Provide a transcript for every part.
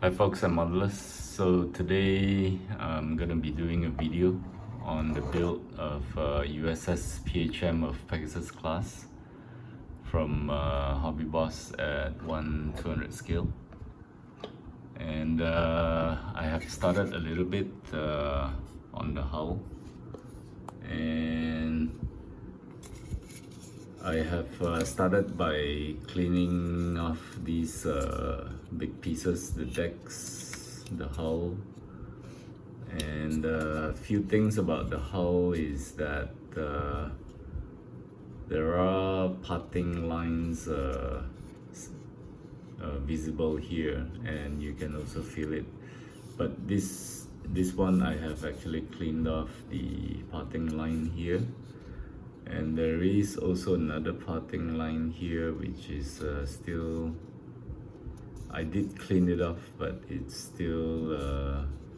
Hi folks, I'm Modelers. So today I'm gonna be doing a video on the build of USS PHM of Pegasus class from Hobbyboss at 1/200 scale. And I have started a little bit on the hull, and I have started by cleaning off these big pieces, the decks, the hull, and a few things about the hull is that there are parting lines visible here, and you can also feel it. But this one I have actually cleaned off the parting line here. And there is also another parting line here which is still, I did clean it off, but it's still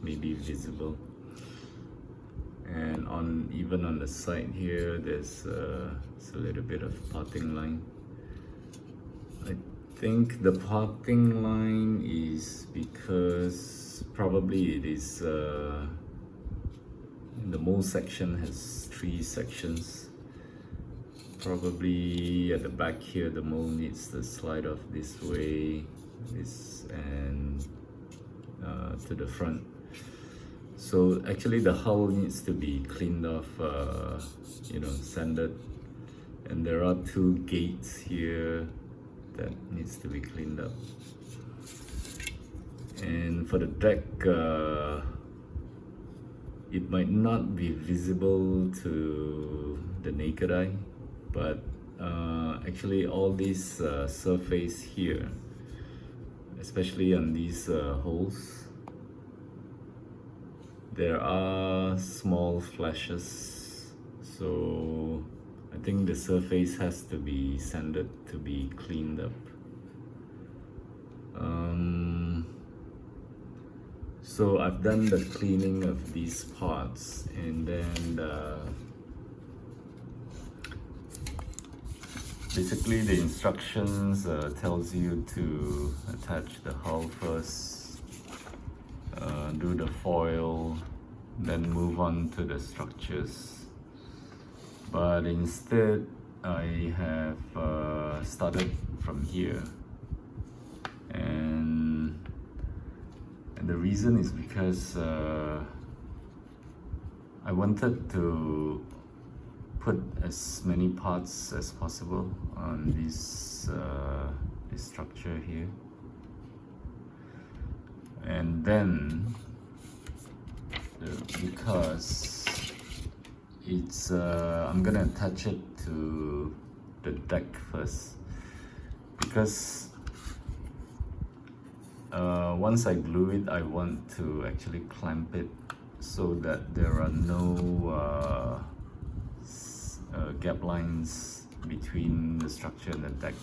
maybe visible. And even on the side here there's a little bit of parting line. I think the parting line is because probably it is the mold section has 3 sections. Probably at the back here the mold needs to slide off this way, and to the front. So actually the hull needs to be cleaned off, sanded, and there are 2 gates here that needs to be cleaned up. And for the deck, it might not be visible to the naked eye, but actually all this surface here, especially on these holes, there are small flashes. So I think the surface has to be sanded to be cleaned up. So I've done the cleaning of these parts, and then basically the instructions tells you to attach the hull first, do the foil, then move on to the structures. But instead I have started from here, and the reason is because I wanted to put as many parts as possible on this structure here, and then because it's I'm gonna attach it to the deck first, because once I glue it, I want to actually clamp it so that there are no gap lines between the structure and the deck.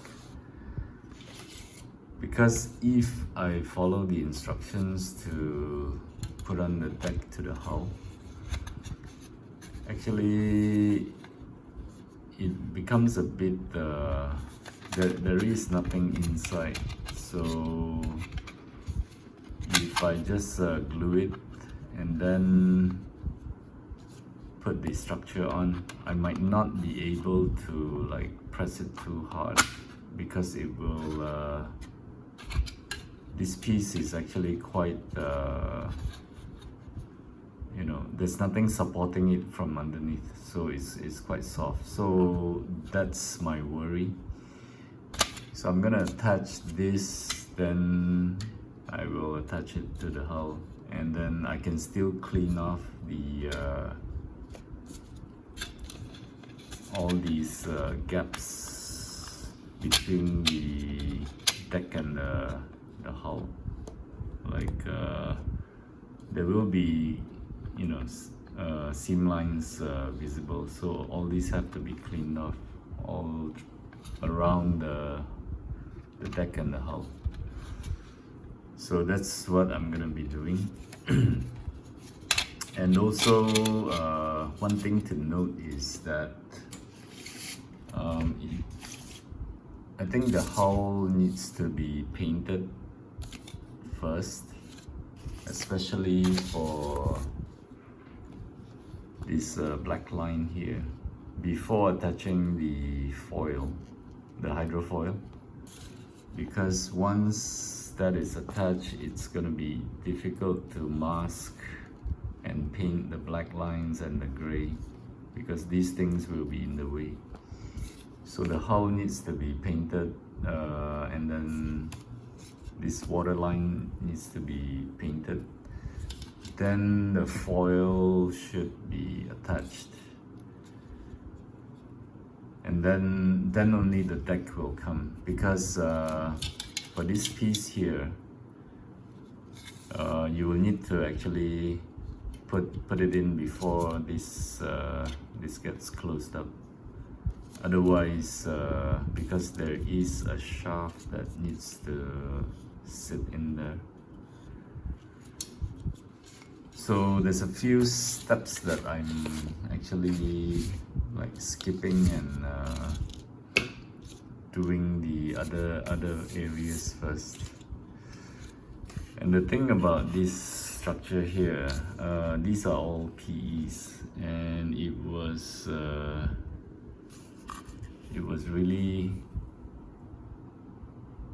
Because if I follow the instructions to put on the deck to the hull, actually it becomes a bit there is nothing inside. So if I just glue it and then put the structure on, I might not be able to like press it too hard, because it will this piece is actually quite there's nothing supporting it from underneath, so it's quite soft. So that's my worry. So I'm gonna attach this, then I will attach it to the hull, and then I can still clean off the all these gaps between the deck and the hull. Like there will be seam lines visible, so all these have to be cleaned off all around the deck and the hull. So that's what I'm gonna be doing. And also one thing to note is that I think the hull needs to be painted first, especially for this black line here, before attaching the foil, the hydrofoil, because once that is attached, it's going to be difficult to mask and paint the black lines and the gray, because these things will be in the way. So the hull needs to be painted, and then this waterline needs to be painted. Then the foil should be attached, and then only the deck will come, because for this piece here, you will need to actually put it in before this gets closed up. Otherwise, because there is a shaft that needs to sit in there, so there's a few steps that I'm actually like skipping and doing the other areas first. And the thing about this structure here, these are all PEs, and it was really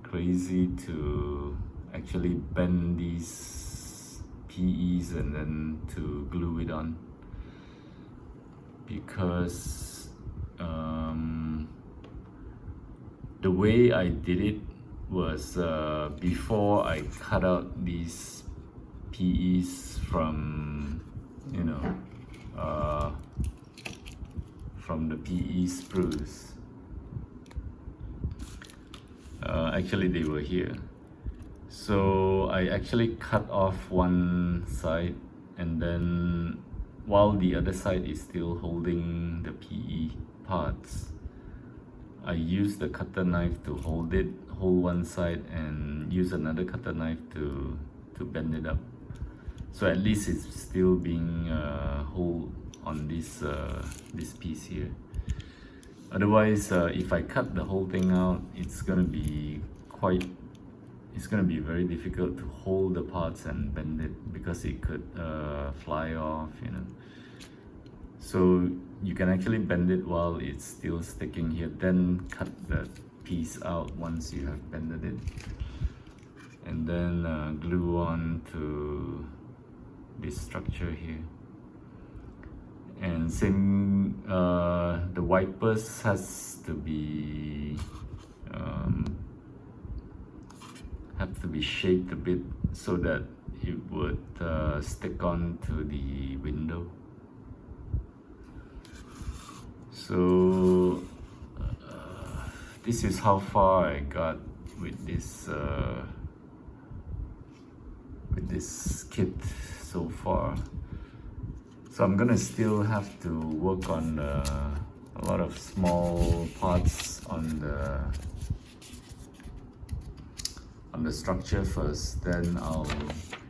crazy to actually bend these PEs and then to glue it on, because the way I did it was before I cut out these PEs from, you know, from the PE sprues. Actually, they were here. So I actually cut off one side, and then while the other side is still holding the PE parts, I use the cutter knife to hold one side, and use another cutter knife to bend it up. So at least it's still being hold on this piece here. Otherwise, if I cut the whole thing out, it's gonna be very difficult to hold the parts and bend it, because it could fly off, you know. So you can actually bend it while it's still sticking here, then cut the piece out once you have bended it, and then glue on to this structure here. And same, the wipers has to be have to be shaped a bit so that it would stick on to the window. So this is how far I got with this kit so far. So I'm gonna still have to work on a lot of small parts on the structure first, then I'll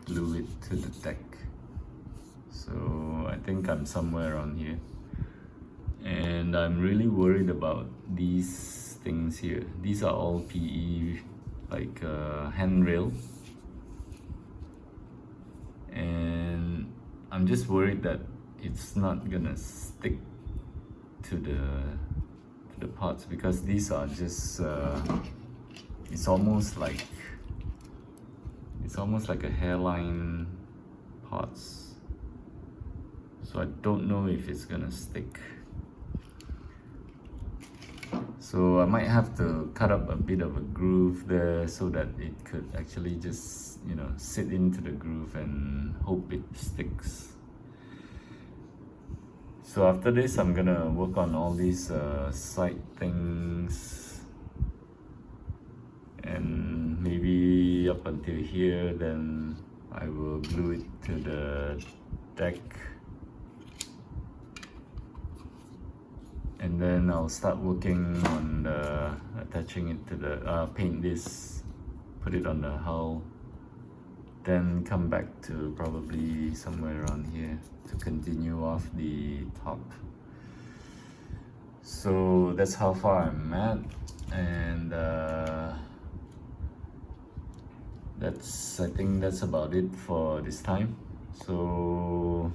glue it to the deck. So I think I'm somewhere around here, and I'm really worried about these things here. These are all PE, like handrail, and I'm just worried that it's not gonna stick to the parts, because these are just it's almost like a hairline parts. So I don't know if it's gonna stick. So I might have to cut up a bit of a groove there so that it could actually just, you know, sit into the groove and hope it sticks. So after this, I'm gonna work on all these side things, and maybe up until here, then I will glue it to the deck, and then I'll start working on attaching it to the paint this, put it on the hull, then come back to probably somewhere around here to continue off the top. So that's how far I'm at, and I think that's about it for this time. So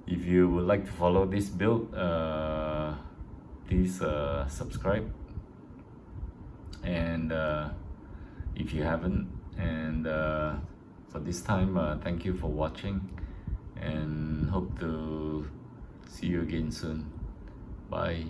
if you would like to follow this build, please subscribe, and if you haven't, and for this time, thank you for watching, and hope to see you again soon. Bye.